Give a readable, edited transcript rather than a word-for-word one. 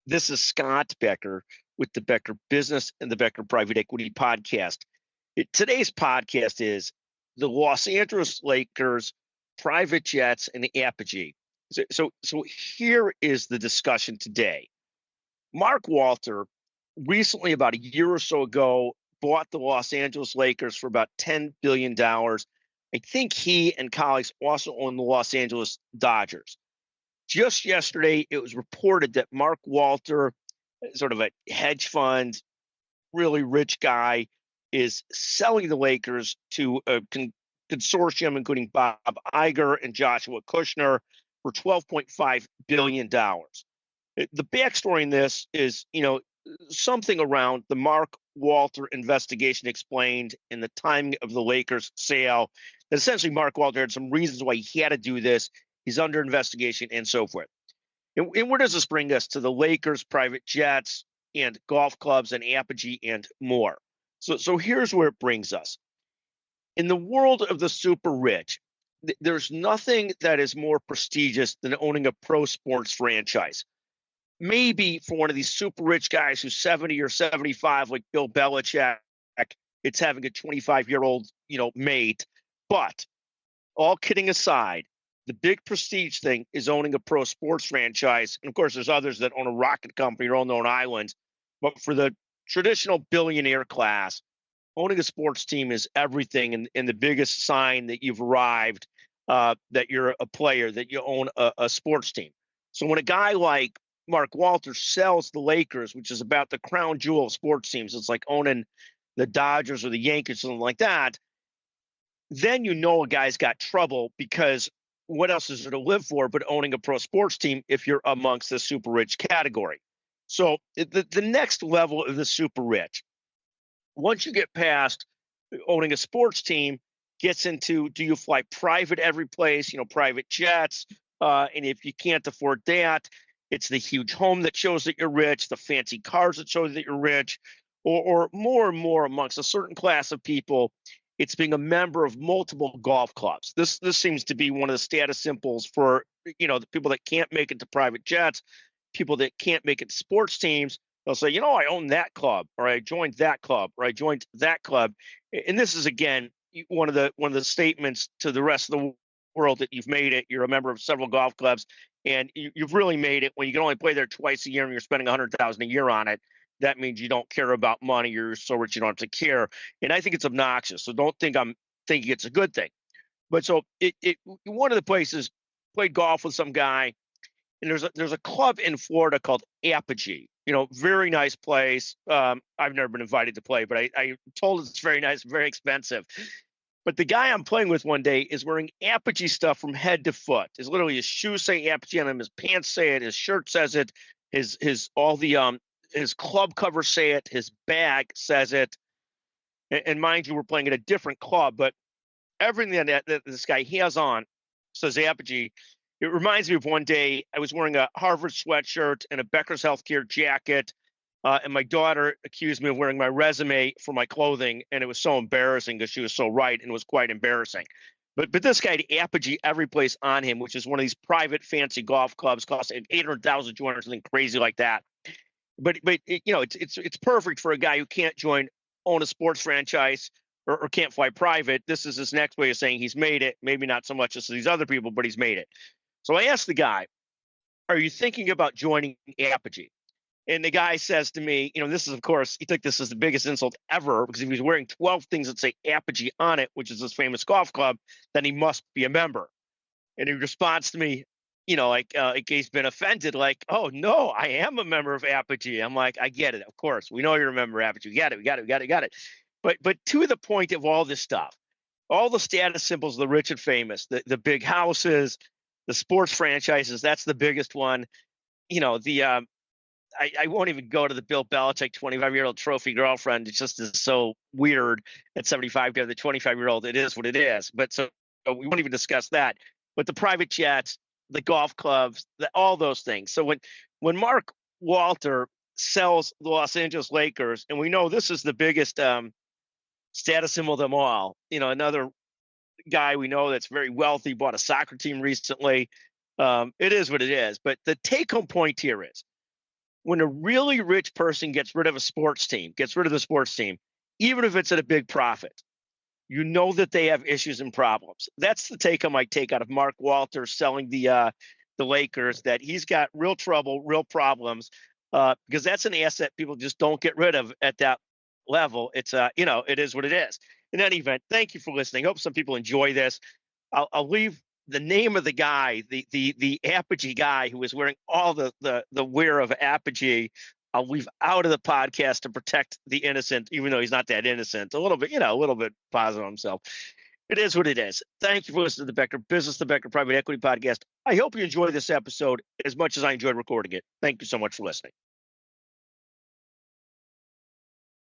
This is Scott Becker with the Becker Business and the Becker Private Equity Podcast. Today's podcast is the Los Angeles Lakers, private jets, and the Apogee. So here is the discussion today. Mark Walter recently, about a year or so ago, bought the Los Angeles Lakers for about $10 billion. I think he and colleagues also own the Los Angeles Dodgers. Just yesterday, it was reported that Mark Walter, sort of a hedge fund, really rich guy, is selling the Lakers to a consortium, including Bob Iger and Joshua Kushner, for $12.5 billion. The backstory in this is, something around the Mark Walter investigation explained in the timing of the Lakers sale. That essentially, Mark Walter had some reasons why he had to do this. He's under investigation and so forth. And where does this bring us? To the Lakers, private jets, and golf clubs, and Apogee, and more. So here's where it brings us. In the world of the super rich, there's nothing that is more prestigious than owning a pro sports franchise. Maybe for one of these super rich guys who's 70 or 75, like Bill Belichick, it's having a 25-year-old, mate. But all kidding aside, the big prestige thing is owning a pro sports franchise. And of course, there's others that own a rocket company or own their own islands. But for the traditional billionaire class, owning a sports team is everything, and the biggest sign that you've arrived, that you're a player, that you own a sports team. So when a guy like Mark Walter sells the Lakers, which is about the crown jewel of sports teams, it's like owning the Dodgers or the Yankees, something like that, then a guy's got trouble, because what else is there to live for but owning a pro sports team if you're amongst the super rich category? So the next level of the super rich, once you get past owning a sports team, gets into, do you fly private every place, private jets? And if you can't afford that, it's the huge home that shows that you're rich, the fancy cars that show that you're rich, or more and more amongst a certain class of people, it's being a member of multiple golf clubs. This seems to be one of the status symbols for, the people that can't make it to private jets, people that can't make it to sports teams. They'll say, I own that club, or I joined that club, or I joined that club. And this is, again, one of the statements to the rest of the world that you've made it. You're a member of several golf clubs, and you've really made it. When you can only play there twice a year and you're spending $100,000 a year on it, that means you don't care about money. You're so rich you don't have to care. And I think it's obnoxious. So don't think I'm thinking it's a good thing. But so one of the places, played golf with some guy, and there's a club in Florida called Apogee. Very nice place. I've never been invited to play, but I told it's very nice, very expensive. But the guy I'm playing with one day is wearing Apogee stuff from head to foot. Is literally his shoes say Apogee on him, his pants say it, his shirt says it, his club cover say it, his bag says it. And mind you, we're playing at a different club, but everything that this guy has on says Apogee. It reminds me of one day I was wearing a Harvard sweatshirt and a Becker's healthcare jacket, and my daughter accused me of wearing my resume for my clothing, and it was so embarrassing because she was so right, and it was quite embarrassing. But this guy had Apogee every place on him, which is one of these private fancy golf clubs, costing $800,000, $200,000, something crazy like that. But it's perfect for a guy who can't own a sports franchise or can't fly private. This is his next way of saying he's made it. Maybe not so much as these other people, but he's made it. So I asked the guy, "Are you thinking about joining Apogee?" And the guy says to me, this is, of course, he took this as the biggest insult ever, because if he's wearing 12 things that say Apogee on it, which is this famous golf club, then he must be a member. And he responds to me, like he's been offended, like, "Oh, no, I am a member of Apogee." I'm like, "I get it. Of course. We know you're a member of Apogee. We got it. But to the point of all this stuff, all the status symbols of the rich and famous, the big houses, the sports franchises, that's the biggest one. I won't even go to the Bill Belichick 25-year-old trophy girlfriend. It just is so weird at 75 to have the 25-year-old. It is what it is. But so we won't even discuss that. But the private jets, the golf clubs, all those things. So when Mark Walter sells the Los Angeles Lakers, and we know this is the biggest status symbol of them all. Another guy we know that's very wealthy bought a soccer team recently. It is what it is. But the take-home point here is, when a really rich person gets rid of a sports team, gets rid of the sports team, even if it's at a big profit, you know that they have issues and problems. That's the take I might take out of Mark Walters selling the Lakers, that he's got real trouble, real problems, because that's an asset people just don't get rid of at that level. It's it is what it is. In any event, thank you for listening. Hope some people enjoy this. I'll leave the name of the guy, the Apogee guy who was wearing all the wear of Apogee. I'll leave out of the podcast to protect the innocent, even though he's not that innocent. A little bit, a little bit positive on himself. It is what it is. Thank you for listening to the Becker Business, the Becker Private Equity Podcast. I hope you enjoyed this episode as much as I enjoyed recording it. Thank you so much for listening.